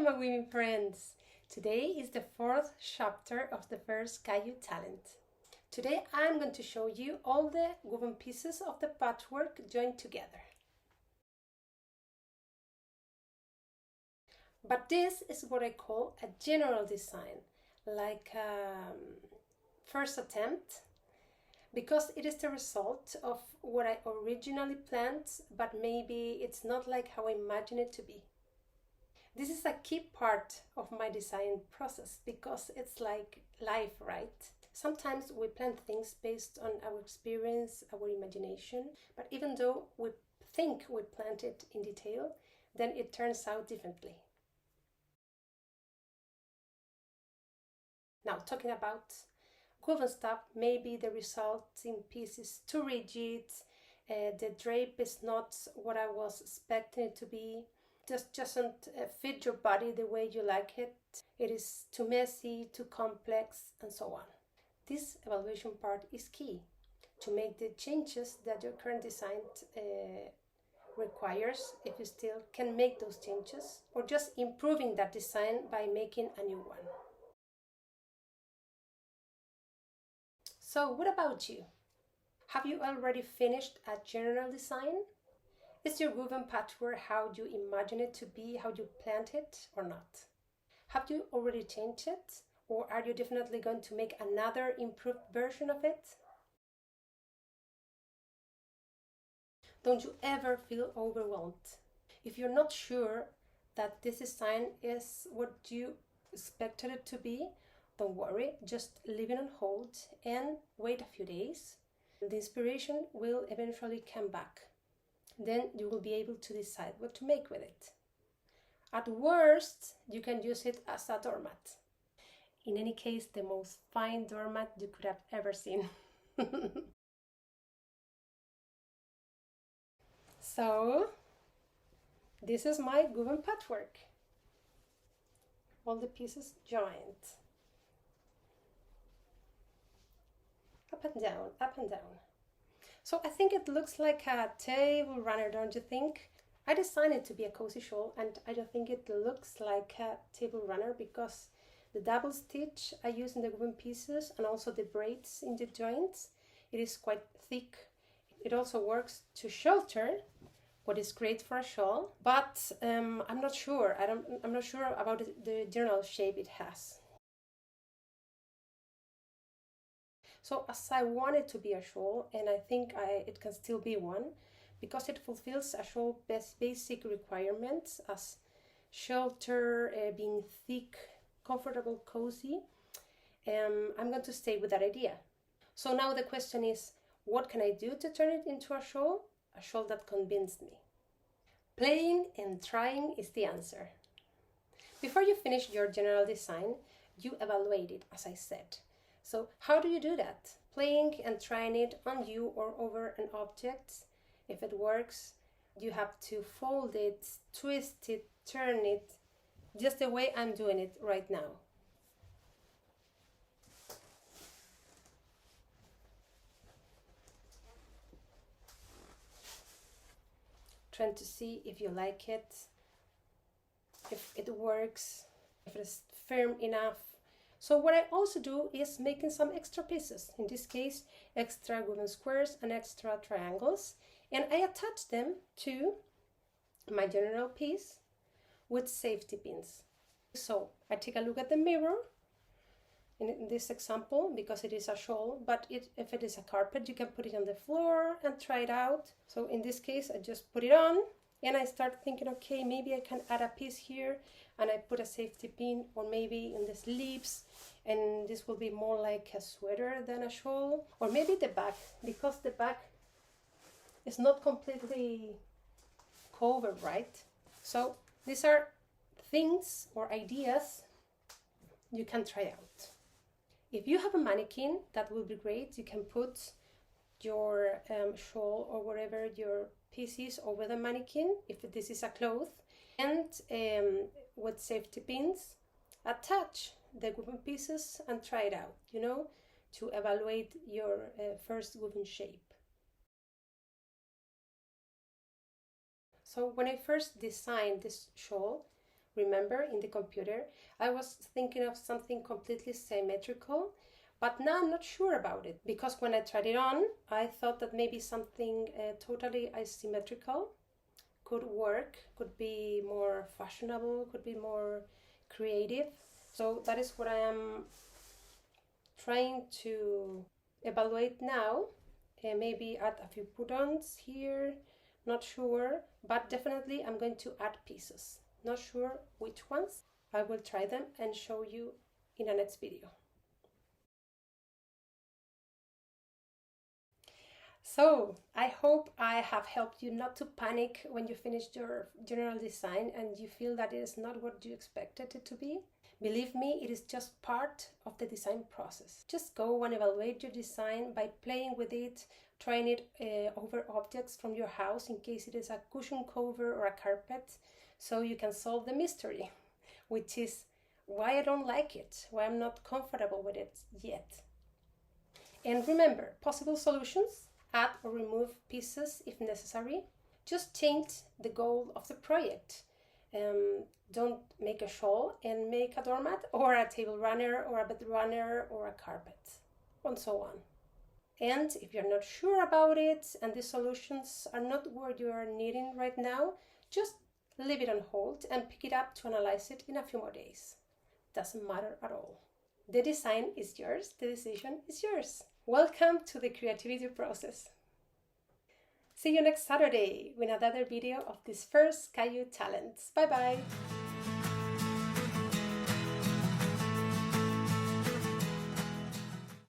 my weaving friends! Today is the fourth chapter of the first Kayu talent. Today I'm going to show you all the woven pieces of the patchwork joined together. But this is what I call a general design, like a first attempt, because it is the result of what I originally planned, but maybe it's not like how I imagine it to be. This is a key part of my design process because it's like life, right? Sometimes we plan things based on our experience, our imagination, but even though we think we planned it in detail, then it turns out differently. Now, talking about woven stuff, maybe the resulting piece is too rigid, the drape is not what I was expecting it to be, just doesn't fit your body the way you like it, it is too messy, too complex, and so on. This evaluation part is key to make the changes that your current design requires, if you still can make those changes, or just improving that design by making a new one. So what about you? Have you already finished a general design? Is your woven patchwork how you imagine it to be, how you planned it, or not? Have you already changed it, or are you definitely going to make another improved version of it? Don't you ever feel overwhelmed? If you're not sure that this design is what you expected it to be, don't worry, just leave it on hold and wait a few days. The inspiration will eventually come back. Then you will be able to decide what to make with it. At worst, you can use it as a doormat. In any case, the most fine doormat you could have ever seen. So, this is my woven patchwork. All the pieces joined. Up and down, up and down. So I think it looks like a table runner, don't you think? I designed it to be a cozy shawl, and I don't think it looks like a table runner because the double stitch I use in the woven pieces and also the braids in the joints, it is quite thick. It also works to shelter, what is great for a shawl, but I'm not sure. I'm not sure about the general shape it has. So as I want it to be a shawl, and I think it can still be one, because it fulfills a shawl basic requirements as shelter, being thick, comfortable, cozy, I'm going to stay with that idea. So now the question is, what can I do to turn it into a shawl that convinced me? Playing and trying is the answer. Before you finish your general design, you evaluate it, as I said. So how do you do that? Playing and trying it on you or over an object. If it works, you have to fold it, twist it, turn it, just the way I'm doing it right now. Trying to see if you like it, if it works, if it's firm enough. So what I also do is making some extra pieces, in this case extra woven squares and extra triangles, and I attach them to my general piece with safety pins. So I take a look at the mirror in this example because it is a shawl, but if it is a carpet you can put it on the floor and try it out. So in this case I just put it on and I start thinking, okay, maybe I can add a piece here and I put a safety pin, or maybe in the sleeves, and this will be more like a sweater than a shawl, or maybe the back, because the back is not completely covered, right? So these are things or ideas you can try out. If you have a mannequin, that will be great. You can put your shawl or whatever your piece is over the mannequin, if this is a cloth, and with safety pins, attach the woven pieces and try it out, to evaluate your first woven shape. So when I first designed this shawl, remember, in the computer. I was thinking of something completely symmetrical, but now I'm not sure about it, because when I tried it on, I thought that maybe something totally asymmetrical could work, could be more fashionable, could be more creative. So that is what I am trying to evaluate now. Maybe add a few put-ons here, not sure, but definitely I'm going to add pieces. Not sure which ones. I will try them and show you in the next video. So, I hope I have helped you not to panic when you finish your general design and you feel that it is not what you expected it to be. Believe me, it is just part of the design process. Just go and evaluate your design by playing with it, trying it over objects from your house in case it is a cushion cover or a carpet, so you can solve the mystery, which is why I don't like it, why I'm not comfortable with it yet. And remember, possible solutions: add or remove pieces if necessary. Just change the goal of the project. Don't make a shawl and make a doormat, or a table runner, or a bed runner, or a carpet, and so on. And if you're not sure about it and the solutions are not what you are needing right now, just leave it on hold and pick it up to analyze it in a few more days. Doesn't matter at all. The design is yours, the decision is yours. Welcome to the creativity process. See you next Saturday with another video of this first Kayu Talents. Bye bye!